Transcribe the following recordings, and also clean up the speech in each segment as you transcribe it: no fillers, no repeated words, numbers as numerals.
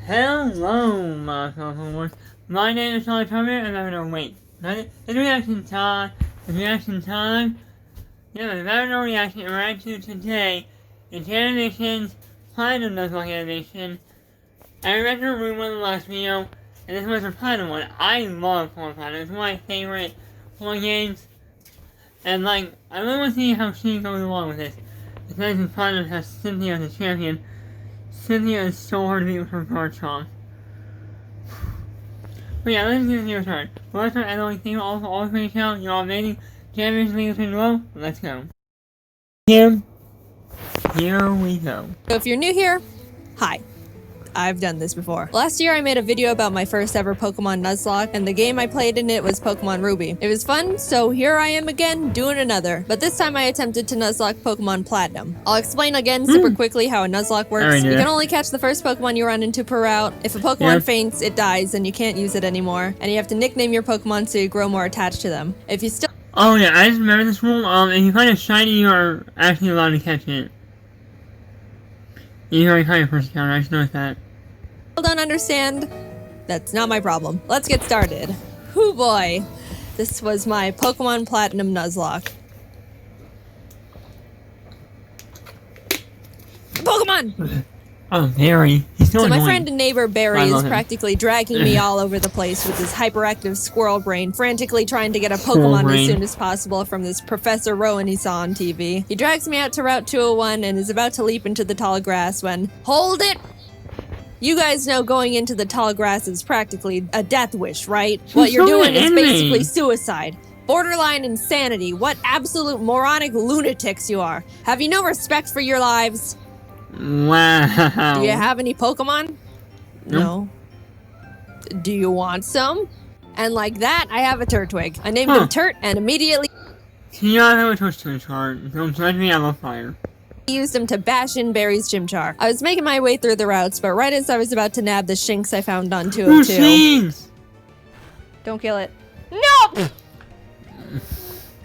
Hello, my followers. My name is Charlie Turner, and I'm gonna wait. It's reaction time. It's reaction time. Yeah, the very no reaction we're right to today is animation's Platinum Nuzlocke animation. I read the room on the last video, and this was a Platinum one. I love Platinum. It's one of my favorite horror games. And like, I really want to see how she goes along with this. Because Platinum has Cynthia as a champion. Cynthia is so hard to beat with her guard charm. But yeah, let's get your turn. Well, let's start. I don't think all the great channel. You're all amazing. Champions leave us below. Let's go. Here we go. So if you're new here, hi. I've done this before. Last year I made a video about my first ever Pokemon Nuzlocke, and the game I played in it was Pokemon Ruby. It was fun, so here I am again, doing another. But this time I attempted to Nuzlocke Pokemon Platinum. I'll explain again super quickly how a Nuzlocke works. You can only catch the first Pokemon you run into per route. If a Pokemon faints, it dies, and you can't use it anymore. And you have to nickname your Pokemon so you grow more attached to them. If you still— Oh yeah, I just remember this rule. If you find a shiny, you are actually allowed to catch it. You already caught your first encounter, I just noticed that. don't understand, that's not my problem. Let's get started. Hoo boy. This was my Pokemon Platinum Nuzlocke. Pokemon! Oh, Barry. He's so annoying. My friend and neighbor Barry is practically dragging me all over the place with his hyperactive squirrel brain, frantically trying to get a Pokemon as soon as possible from this Professor Rowan he saw on TV. He drags me out to Route 201 and is about to leap into the tall grass when— Hold it! You guys know going into the tall grass is practically a death wish, right? What you're doing is basically suicide. Borderline insanity. What absolute moronic lunatics you are. Have you no respect for your lives? Wow. Do you have any Pokemon? No. Do you want some? And like that, I have a Turtwig. I named him Turt and immediately— Yeah, I have a Twitch chart. Don't judge me, I love fire. Used him to bash in Barry's Chimchar. I was making my way through the routes, but right as I was about to nab the Shinx I found on 202. Shinx! Don't kill it. No!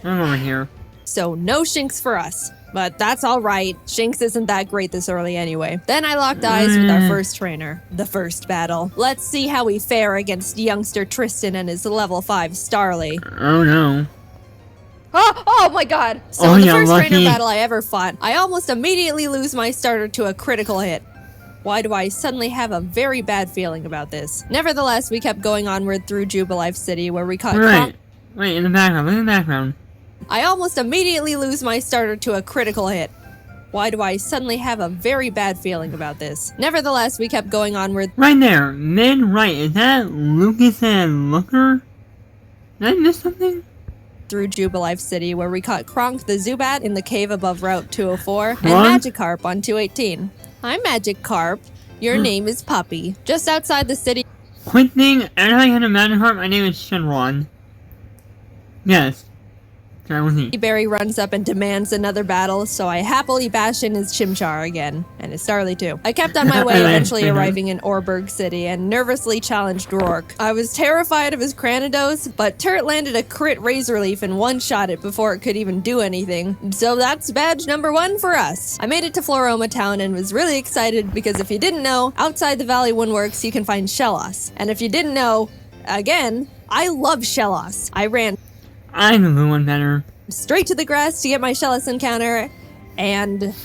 I'm over here. So no Shinx for us. But that's alright. Shinx isn't that great this early anyway. Then I locked eyes with our first trainer. The first battle. Let's see how we fare against youngster Tristan and his level 5 Starly. Oh no. Oh my god! So in the first trainer battle I ever fought, I almost immediately lose my starter to a critical hit. Why do I suddenly have a very bad feeling about this? Nevertheless, we kept going onward through Jubilife City where we caught— Wait, in the background, look in the background. I almost immediately lose my starter to a critical hit. Why do I suddenly have a very bad feeling about this? Nevertheless, we kept going onward— Right there, mid-right, is that Lucas and Looker? Did I miss something? Through Jubilife City where we caught Kronk the Zubat in the cave above Route 204 and Magikarp on 218. Hi Magikarp, your name is Puppy. Just outside the city— Quick thing, every time I had a Magikarp, my name is Shenron. Yes. Barry runs up and demands another battle, so I happily bash in his Chimchar again, and his Starly too. I kept on my way, eventually arriving in Orberg City, and nervously challenged Rourke. I was terrified of his Cranidos, but Turt landed a crit Razor Leaf and one-shot it before it could even do anything. So that's badge number 1 for us. I made it to Floroma Town and was really excited because if you didn't know, outside the Valley Windworks you can find Shellos. And if you didn't know, again, I love Shellos. I ran— I know the one better. Straight to the grass to get my Shellos encounter, and—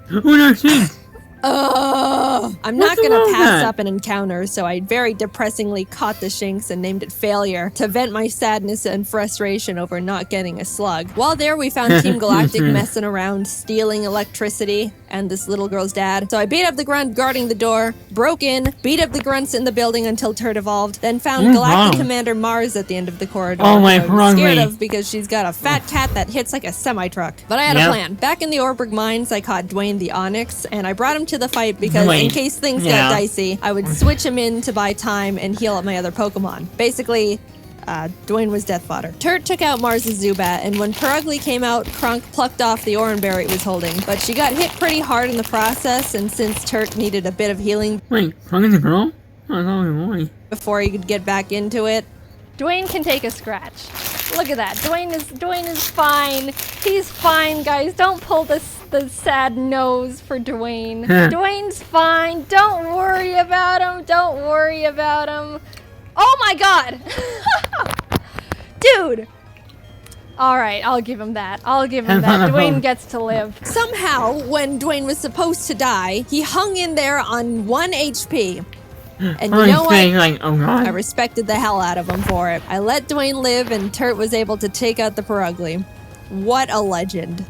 Oh no, Shinx! I'm not gonna pass up an encounter, so I very depressingly caught the Shinx and named it Failure to vent my sadness and frustration over not getting a slug. While there, we found Team Galactic messing around, stealing electricity, and this little girl's dad. So I beat up the grunt guarding the door, broke in, beat up the grunts in the building until Turt evolved, then found Galactic Commander Mars at the end of the corridor. Oh my, I was scared of because she's got a fat cat that hits like a semi-truck. But I had a plan. Back in the Orberg Mines, I caught Dwayne the Onyx, and I brought him to the fight because in case things got dicey, I would switch him in to buy time and heal up my other Pokemon. Basically, Dwayne was death fodder. Turt took out Mars's Zubat, and when Perugly came out, Kronk plucked off the Oranberry it was holding. But she got hit pretty hard in the process, and since Turt needed a bit of healing— Wait, Kronk is a girl? Oh, I thought it was a boy. Before he could get back into it— Dwayne can take a scratch. Look at that. Dwayne is fine. He's fine, guys. Don't pull the the sad nose for Dwayne. Dwayne's fine. Don't worry about him. Don't worry about him. Oh my god! Dude! Alright, I'll give him that. I'll give him that. Dwayne gets to live. Somehow, when Dwayne was supposed to die, he hung in there on 1 HP. And you know what? Like, oh god. I respected the hell out of him for it. I let Dwayne live and Turt was able to take out the Perugly. What a legend.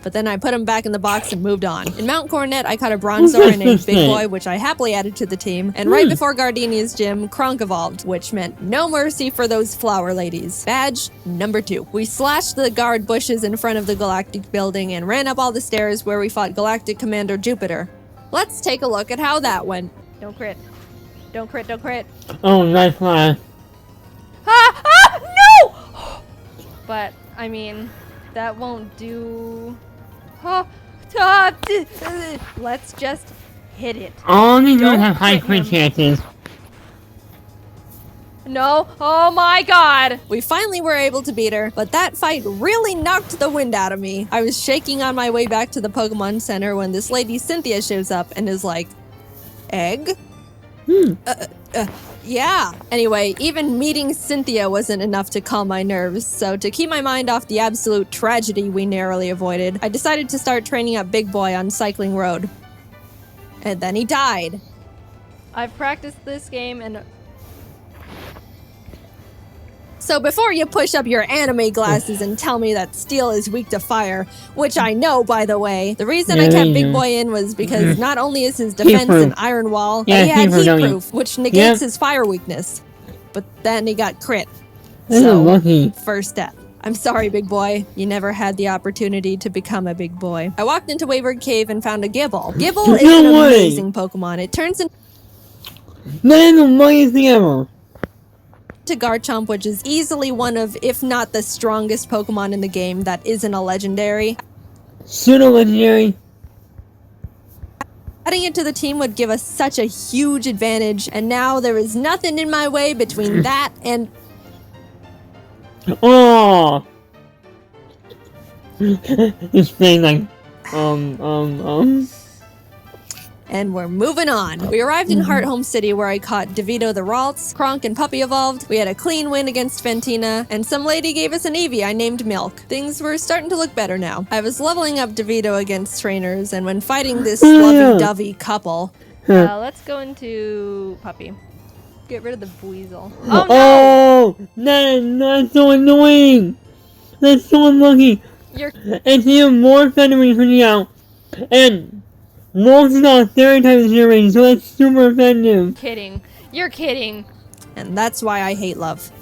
But then I put him back in the box and moved on. In Mount Coronet, I caught a Bronzor named Big Boy, which I happily added to the team. And right before Gardenia's gym, Kronk evolved, which meant no mercy for those flower ladies. Badge number 2. We slashed the guard bushes in front of the Galactic building and ran up all the stairs where we fought Galactic Commander Jupiter. Let's take a look at how that went. Don't crit. Don't crit, don't crit. Oh, nice flash. No! But, I mean, that won't do... Let's just hit it. All these ones have high crit chances. No. Oh my god. We finally were able to beat her, but that fight really knocked the wind out of me. I was shaking on my way back to the Pokemon Center when this lady Cynthia shows up and is like, egg? Yeah. Anyway, even meeting Cynthia wasn't enough to calm my nerves, so to keep my mind off the absolute tragedy we narrowly avoided, I decided to start training up Big Boy on Cycling Road. And then he died. I've practiced this game and... So before you push up your anime glasses and tell me that steel is weak to fire, which I know, by the way, the reason I kept Big Boy in was because not only is his defense an iron wall, but he had heat proof, which negates his fire weakness. But then he got crit. So, first death. I'm sorry, Big Boy. You never had the opportunity to become a big boy. I walked into Wayward Cave and found a Gible. Gible is an amazing Pokemon. It turns into... That is the mightiest thing ever. To Garchomp, which is easily one of, if not the strongest Pokemon in the game that isn't a legendary. Pseudo-legendary. Adding it to the team would give us such a huge advantage, and now there is nothing in my way between that and... Oh! It's playing like, And we're moving on. We arrived in Hearthome City where I caught DeVito the Ralts, Kronk and Puppy evolved, we had a clean win against Fantina, and some lady gave us an Eevee I named Milk. Things were starting to look better now. I was leveling up DeVito against trainers, and when fighting this lovey-dovey couple... let's go into Puppy. Get rid of the Buizel. Oh no! That's so annoying! That's so unlucky! It's even more fun when you put it out. And... Wolves is not stereotypes in your range, so that's super offensive. Kidding. You're kidding. And that's why I hate love.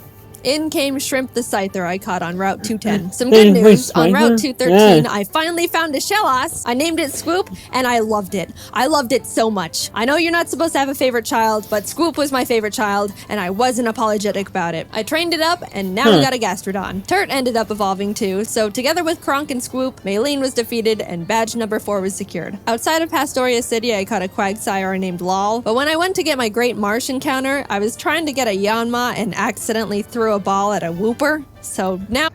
In came Shrimp the Scyther I caught on Route 210. Some good news, on Route 213, I finally found a Shellos. I named it Swoop, and I loved it. I loved it so much. I know you're not supposed to have a favorite child, but Swoop was my favorite child, and I wasn't apologetic about it. I trained it up, and now we got a Gastrodon. Turt ended up evolving too, so together with Kronk and Swoop, Maylene was defeated, and badge number 4 was secured. Outside of Pastoria City, I caught a Quagsire named Lol, but when I went to get my Great Marsh encounter, I was trying to get a Yanma and accidentally threw a ball at a Wooper, so now...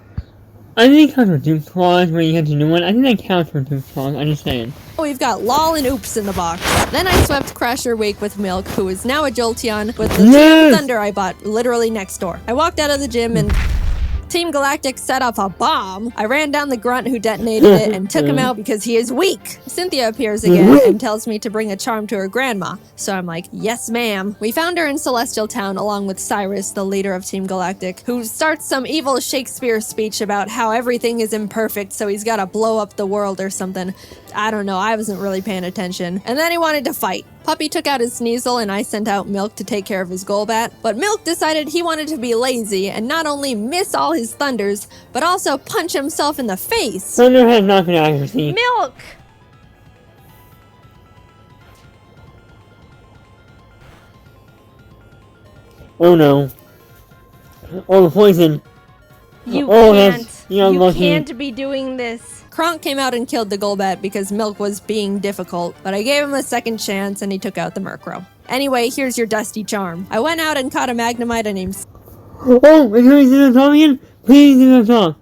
I think it counts for Duke Claws when you get to new one. I think that counts for Duke Claws, I'm just saying. We've got Lol and Oops in the box. Then I swept Crasher Wake with Milk, who is now a Jolteon, with the Team Thunder I bought literally next door. I walked out of the gym and... Team Galactic set off a bomb. I ran down the grunt who detonated it and took him out because he is weak. Cynthia appears again and tells me to bring a charm to her grandma. So I'm like, yes ma'am. We found her in Celestial Town along with Cyrus, the leader of Team Galactic, who starts some evil Shakespeare speech about how everything is imperfect, so he's gotta blow up the world or something. I don't know, I wasn't really paying attention. And then he wanted to fight. Puppy took out his Sneasel and I sent out Milk to take care of his Golbat, but Milk decided he wanted to be lazy and not only miss all his thunders, but also punch himself in the face. Thunder has knocking accuracy. Milk! Oh no. Oh, the poison. You can't be doing this. Kronk came out and killed the Golbat because Milk was being difficult, but I gave him a second chance and he took out the Murkrow. Anyway, here's your dusty charm. I went out and caught a Magnemite named... Oh, can we see the talk again? Please see the talk.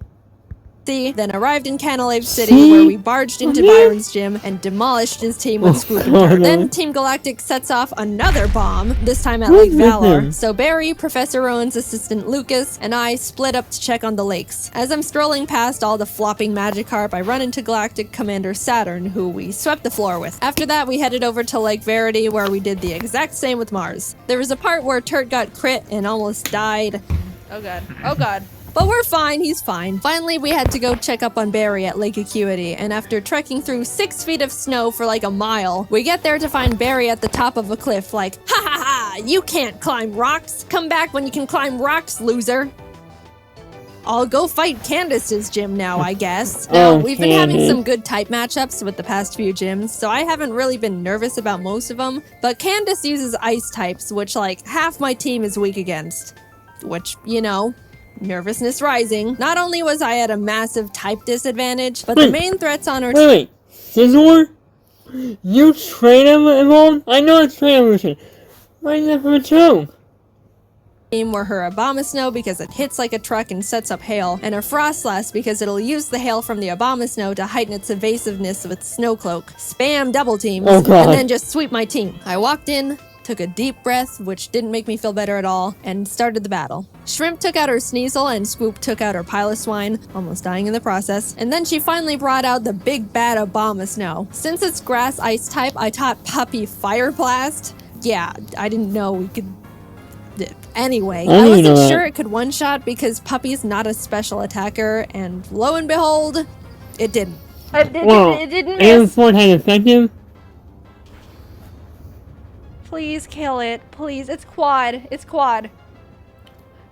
then arrived in Canalave City, where we barged into Byron's gym and demolished his team with Scoop and Dirt. Then Team Galactic sets off another bomb, this time at Lake Valor. So Barry, Professor Rowan's assistant Lucas, and I split up to check on the lakes. As I'm strolling past all the flopping Magikarp, I run into Galactic Commander Saturn, who we swept the floor with. After that, we headed over to Lake Verity, where we did the exact same with Mars. There was a part where Turt got crit and almost died. Oh god. Oh god. But we're fine, he's fine. Finally, we had to go check up on Barry at Lake Acuity, and after trekking through 6 feet of snow for like a mile, we get there to find Barry at the top of a cliff like, ha ha ha, you can't climb rocks. Come back when you can climb rocks, loser. I'll go fight Candace's gym now, I guess. Now, we've been having some good type matchups with the past few gyms, so I haven't really been nervous about most of them, but Candace uses ice types, which like half my team is weak against. Which, you know, nervousness rising. Not only was I at a massive type disadvantage, but the main threats on our team. Wait. Scizor? You train him involved? I know it's train evolution. Why is that from a choke? Were her Abomasnow because it hits like a truck and sets up hail, and her Frostlass because it'll use the hail from the Abomasnow to heighten its evasiveness with Snowcloak. Spam double teams, and then just sweep my team. I walked in, took a deep breath, which didn't make me feel better at all, and started the battle. Shrimp took out her Sneasel, and Scoop took out her Piloswine, almost dying in the process, and then she finally brought out the big bad Abomasnow. Since it's Grass Ice type, I taught Puppy Fire Blast. Yeah, I didn't know we could... Anyway, I wasn't sure it could one-shot because Puppy's not a special attacker, and lo and behold, it didn't. It didn't miss. And had effective? Please kill it. Please. It's quad. It's quad.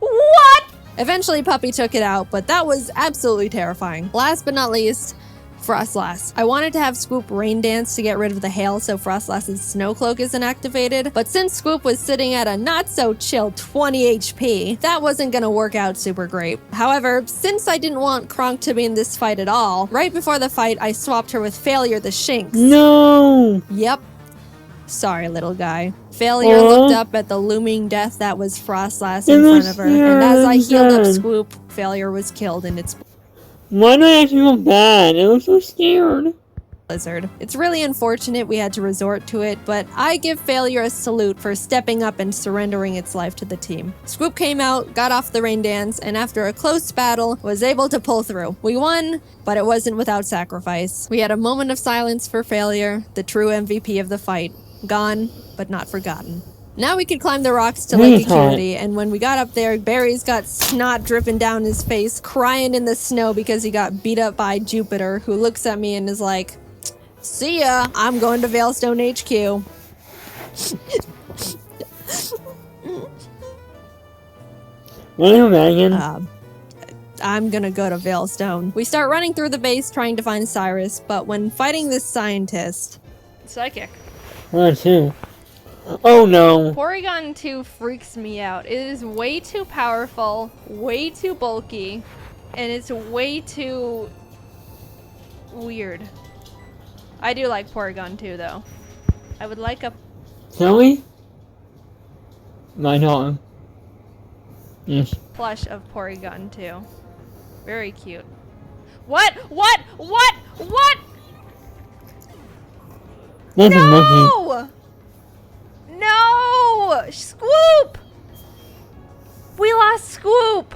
What? Eventually, Puppy took it out, but that was absolutely terrifying. Last but not least, Frostlass. I wanted to have Scoop Rain Dance to get rid of the hail so Frostlass's Snowcloak isn't activated, but since Scoop was sitting at a not-so-chill 20 HP, that wasn't gonna work out super great. However, since I didn't want Kronk to be in this fight at all, right before the fight, I swapped her with Failure the Shinx. No! Yep. Sorry, little guy. Failure looked up at the looming death that was Frostlass in front of her, and as I healed up Scoop, Failure was killed in its Why do I actually feel bad? I look so scared. blizzard. It's really unfortunate we had to resort to it, but I give Failure a salute for stepping up and surrendering its life to the team. Scoop came out, got off the rain dance, and after a close battle, was able to pull through. We won, but it wasn't without sacrifice. We had a moment of silence for Failure, the true MVP of the fight. Gone, but not forgotten. Now we could climb the rocks to Lake Acuity, and when we got up there, Barry's got snot dripping down his face, crying in the snow because he got beat up by Jupiter, who looks at me and is like, "See ya, I'm going to Veilstone HQ." What are you Megan? I'm gonna go to Veilstone. We start running through the base trying to find Cyrus, but when fighting this scientist... Psychic. Where to? Oh no. Porygon 2 freaks me out. It is way too powerful, way too bulky, and it's way too weird. I do like Porygon 2 though. I would like a... Shall we? My daughter. Yes. plush of Porygon 2. Very cute. What? What? What? What? That's a monkey. No! No! Scoop! We lost Scoop!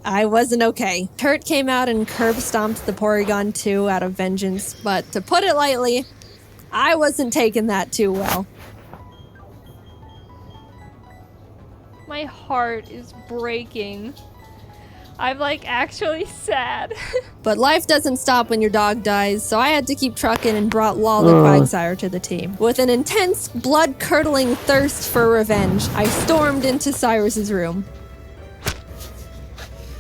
I wasn't okay. Turt came out and curb stomped the Porygon 2 out of vengeance, but to put it lightly, I wasn't taking that too well. My heart is breaking. I'm like actually sad. But life doesn't stop when your dog dies, so I had to keep trucking and brought Lol the Quagsire to the team. With an intense, blood-curdling thirst for revenge, I stormed into Cyrus's room.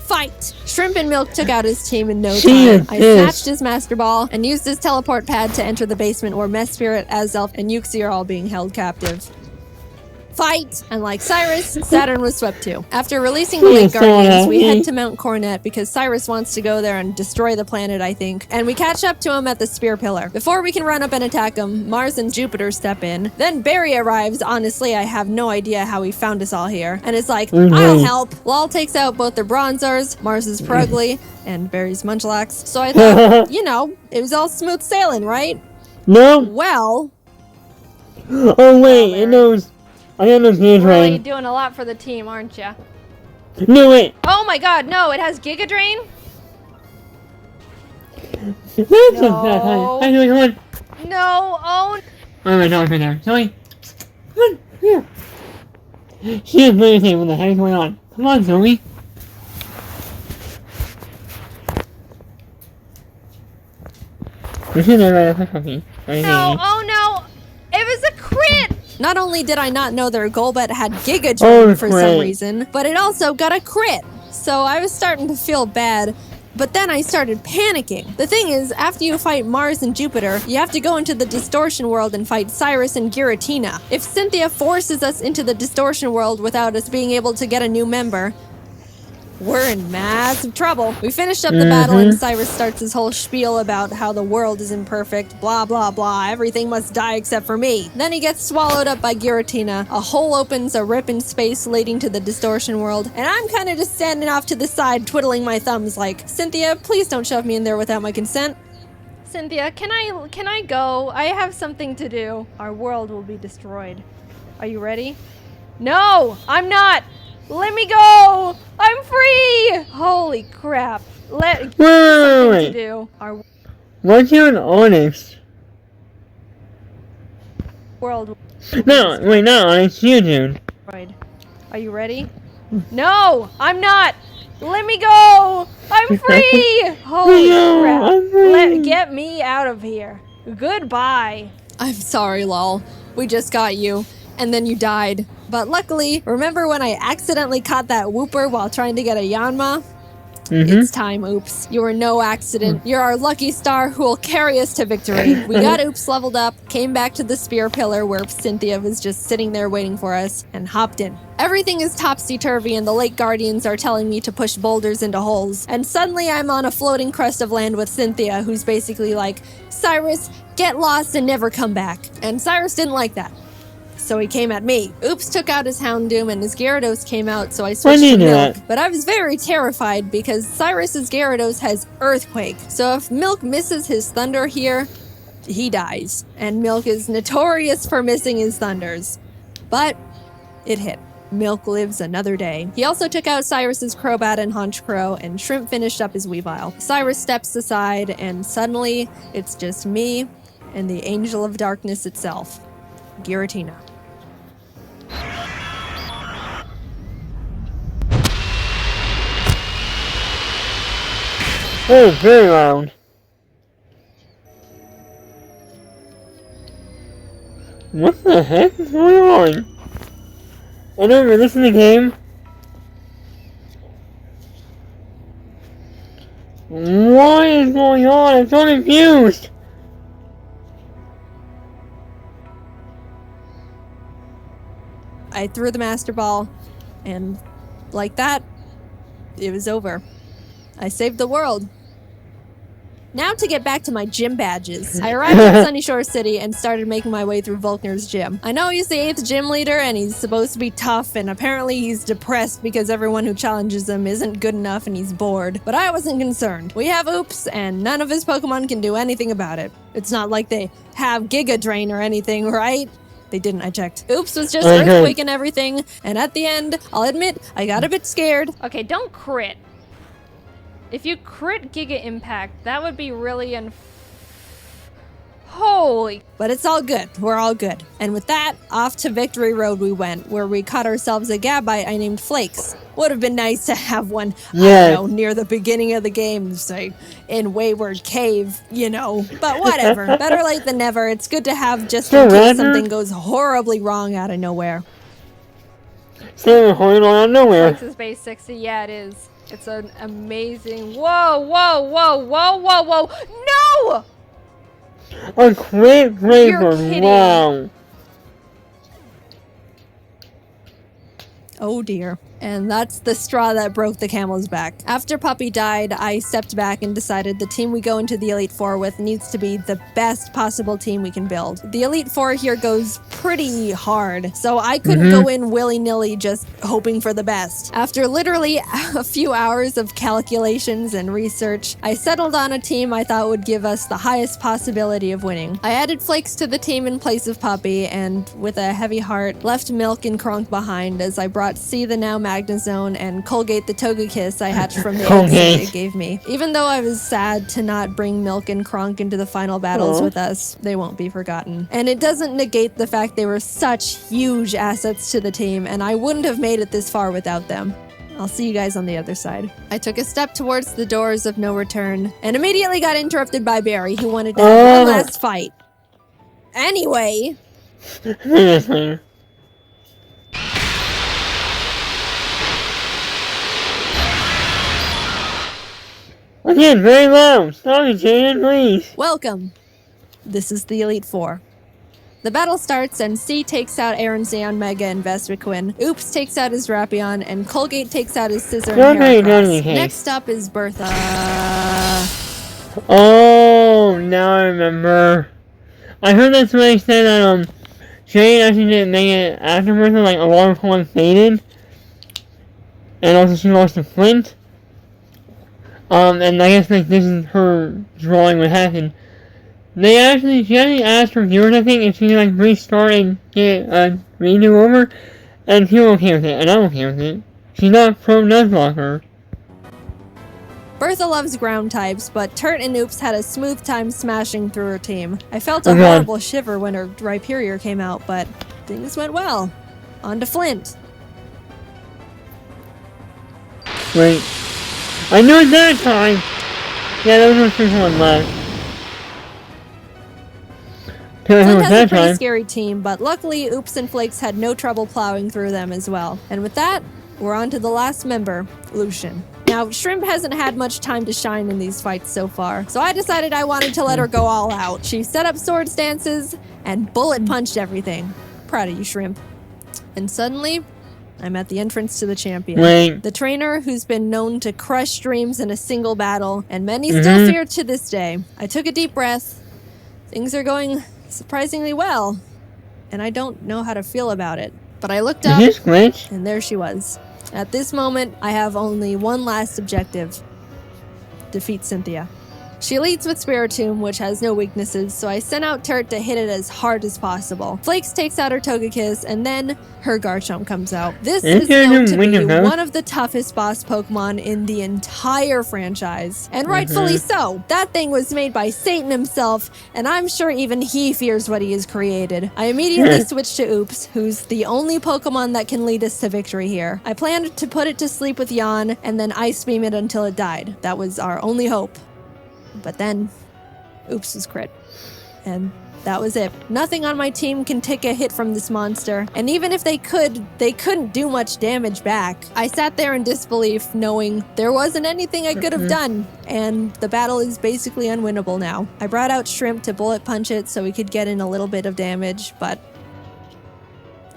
Fight! Shrimp and Milk took out his team in no time. I snatched his Master Ball and used his teleport pad to enter the basement where Mess Spirit, Azelf, and Yuxi are all being held captive. fight, and like Cyrus, Saturn was swept too. After releasing the Lake Guardians, we head to Mount Coronet because Cyrus wants to go there and destroy the planet, I think, and we catch up to him at the Spear Pillar. Before we can run up and attack him, Mars and Jupiter step in. Then Barry arrives. Honestly, I have no idea how he found us all here, and it's like, I'll help. Lal takes out both their Bronzors, Mars's Prugly, and Barry's Munchlax. So I thought, you know, it was all smooth sailing, right? No. Well... Oh wait, it knows. I got those Giga Really Drain. doing a lot for the team, aren't ya? No wait. Oh my god, no, it has Giga Drain? That's No. a bad time. Hey, Zoe, come on. No, oh. Oh my dog's right there. Zoe, come on, here. She is really saying what the heck is going on. Come on, Zoe. We should have read a cookie. No, oh no. It was a crit. Not only did I not know their Golbat had Giga Drain for some great. reason, but it also got a crit. So I was starting to feel bad, but then I started panicking. The thing is, after you fight Mars and Jupiter, you have to go into the Distortion World and fight Cyrus and Giratina. If Cynthia forces us into the Distortion World without us being able to get a new member, we're in massive trouble. We finished up the battle and Cyrus starts his whole spiel about how the world is imperfect, blah blah blah, everything must die except for me. Then he gets swallowed up by Giratina, a hole opens, a rip in space leading to the Distortion World, and I'm kind of just standing off to the side twiddling my thumbs like, Cynthia, please don't shove me in there without my consent. Cynthia, can I go? I have something to do. Our world will be destroyed. Are you ready? No, I'm not. Let me go. I'm free. Holy crap. Something to do. Our What's you an Onyx? world will No, wait, not Onyx, you, dude. destroyed. Are you ready? No, I'm not. Let me go. I'm free. Holy No, crap. I'm free. Get me out of here. Goodbye. I'm sorry, lol. We just got you, and then you died. But luckily, remember when I accidentally caught that Wooper while trying to get a Yanma? It's time, Oops. You were no accident. You're our lucky star who will carry us to victory. We got Oops leveled up, came back to the Spear Pillar where Cynthia was just sitting there waiting for us, and hopped in. Everything is topsy-turvy and the Lake Guardians are telling me to push boulders into holes. And suddenly I'm on a floating crest of land with Cynthia, who's basically like, Cyrus, get lost and never come back. And Cyrus didn't like that. So he came at me. Oops took out his Houndoom and his Gyarados came out, so I switched to Milk. But I was very terrified because Cyrus's Gyarados has Earthquake. So if Milk misses his Thunder here, he dies. And Milk is notorious for missing his Thunders. But it hit. Milk lives another day. He also took out Cyrus's Crobat and Honchkrow, and Shrimp finished up his Weavile. Cyrus steps aside, and suddenly it's just me and the Angel of Darkness itself, Giratina. Oh, very loud. What the heck is going on? I don't remember this in the game. What is going on? I'm so confused. I threw the Master Ball, and like that, it was over. I saved the world. Now to get back to my gym badges. I arrived at Sunny Shore City and started making my way through Volkner's gym. I know he's the 8th gym leader and he's supposed to be tough, and apparently he's depressed because everyone who challenges him isn't good enough and he's bored. But I wasn't concerned. We have Oops and none of his Pokemon can do anything about it. It's not like they have Giga Drain or anything, right? They didn't, I checked. Oops was just Earthquake and everything, and at the end, I'll admit, I got a bit scared. Okay, don't crit. If you crit Giga Impact, that would be really holy. But it's all good. We're all good. And with that, off to Victory Road we went, where we caught ourselves a Gabite I named Flakes. Would have been nice to have one, I don't know, near the beginning of the game, say, in Wayward Cave, you know. But whatever. Better late than never. It's good to have just in case something goes horribly wrong out of nowhere. So horrible out of nowhere. Texas Base 60, yeah, it is. It's an amazing. Whoa, whoa, whoa, whoa, whoa, whoa. No! A great You're flavor. kidding. Wow. Oh dear. And that's the straw that broke the camel's back. After Puppy died, I stepped back and decided the team we go into the Elite Four with needs to be the best possible team we can build. The Elite Four here goes pretty hard, so I couldn't go in willy-nilly just hoping for the best. After literally a few hours of calculations and research, I settled on a team I thought would give us the highest possibility of winning. I added Flakes to the team in place of Puppy, and with a heavy heart, left Milk and Kronk behind as I brought C the now Magnazone and Colgate the Togekiss I hatched from the eggs that it gave me. Even though I was sad to not bring Milk and Kronk into the final battles with us, they won't be forgotten. And it doesn't negate the fact they were such huge assets to the team, and I wouldn't have made it this far without them. I'll see you guys on the other side. I took a step towards the doors of no return, and immediately got interrupted by Barry, who wanted to have one last fight. Anyway... Again, very loud. Sorry, Jaiden, please. Welcome. This is the Elite Four. The battle starts, and C takes out Aaron Zeon, Mega, and Vespiquen. Oops takes out his Rapion, and Colgate takes out his Scissor and Heracross. Next up is Bertha. Oh, now I remember. I heard that's what they said that, Jaiden actually didn't make it after Bertha, like, a lot of points faded. And also she lost to Flint. And I guess, like, this is her drawing what happened. She actually asked her viewers, I think, if she could, like, restart and get a redo over, and she was okay with it, and I'm okay with it. She's not pro nuzlocke. Bertha loves ground types, but Turt and Oops had a smooth time smashing through her team. I felt a horrible shiver when her Rhyperior came out, but things went well. On to Flint. Wait. I knew it that time! Yeah, there was no first one left. Flint has a pretty scary team, but luckily Oops and Flakes had no trouble plowing through them as well. And with that, we're on to the last member, Lucian. Now, Shrimp hasn't had much time to shine in these fights so far, so I decided I wanted to let her go all out. She set up sword stances and bullet punched everything. Proud of you, Shrimp. And suddenly, I'm at the entrance to the champion. Wait. The trainer who's been known to crush dreams in a single battle, and many still fear to this day. I took a deep breath. Things are going surprisingly well, and I don't know how to feel about it. But I looked up, and there she was. At this moment, I have only one last objective. Defeat Cynthia. She leads with Spiritomb, which has no weaknesses, so I sent out Turt to hit it as hard as possible. Flakes takes out her Togekiss, and then her Garchomp comes out. This is known to be one of the toughest boss Pokemon in the entire franchise. And rightfully so. That thing was made by Satan himself, and I'm sure even he fears what he has created. I immediately switched to Oops, who's the only Pokemon that can lead us to victory here. I planned to put it to sleep with Yawn, and then Ice Beam it until it died. That was our only hope. But then, Oops was crit. And that was it. Nothing on my team can take a hit from this monster. And even if they could, they couldn't do much damage back. I sat there in disbelief, knowing there wasn't anything I could have done. And the battle is basically unwinnable now. I brought out Shrimp to bullet punch it so we could get in a little bit of damage, but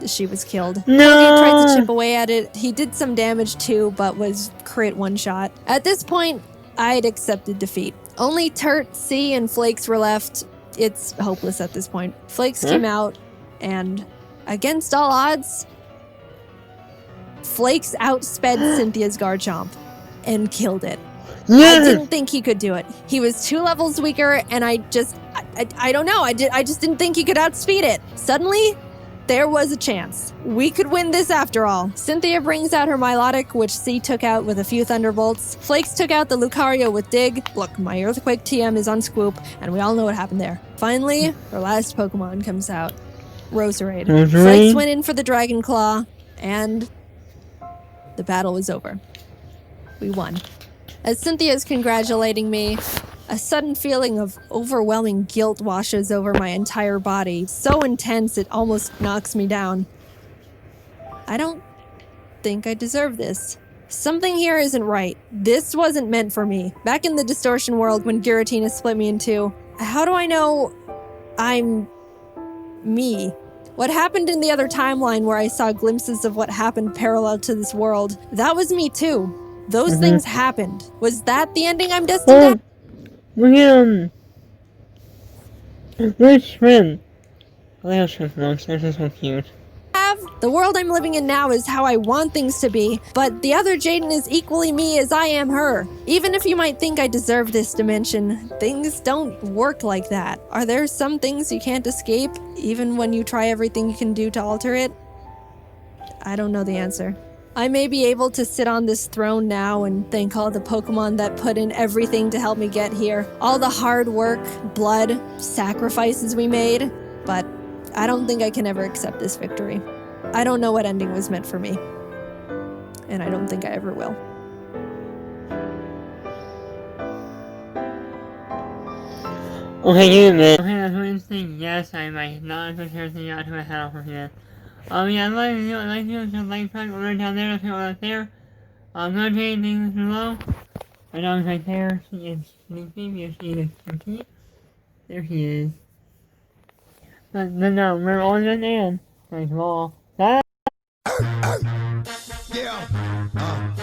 she was killed. Colgate tried to chip away at it. He did some damage too, but was crit one shot. At this point, I'd accepted defeat. Only Turt, C, and Flakes were left. It's hopeless at this point. Flakes came out, and against all odds, Flakes outsped Cynthia's Garchomp and killed it. I didn't think he could do it. He was 2 levels weaker, and I don't know. I just didn't think he could outspeed it. Suddenly, there was a chance. We could win this after all. Cynthia brings out her Milotic, which C took out with a few Thunderbolts. Flakes took out the Lucario with Dig. Look, my Earthquake TM is on Swoop, and we all know what happened there. Finally, her last Pokemon comes out. Roserade. Flakes went in for the Dragon Claw, and the battle was over. We won. As Cynthia's congratulating me, a sudden feeling of overwhelming guilt washes over my entire body, so intense it almost knocks me down. I don't think I deserve this. Something here isn't right. This wasn't meant for me. Back in the Distortion world when Giratina split me in two, how do I know I'm me? What happened in the other timeline where I saw glimpses of what happened parallel to this world, that was me too. Those things happened. Was that the ending I'm destined at? Let's swim. Let's swim, folks. This is so cute. The world I'm living in now is how I want things to be, but the other Jaiden is equally me as I am her. Even if you might think I deserve this dimension, things don't work like that. Are there some things you can't escape, even when you try everything you can do to alter it? I don't know the answer. I may be able to sit on this throne now and thank all the Pokemon that put in everything to help me get here. All the hard work, blood, sacrifices we made, but I don't think I can ever accept this victory. I don't know what ending was meant for me. And I don't think I ever will. Okay, you admit. Okay, that's what you're saying. Yes, I might not put everything out to my head over here. Yeah, I'd like to do it. I'd like to do it. Like, right down there. Let's go right there. No Jade, things below. My dog's right there. She is sleeping. Yes, she is sleeping. There she is. But no, we're all in the end. First of all, that. Yeah.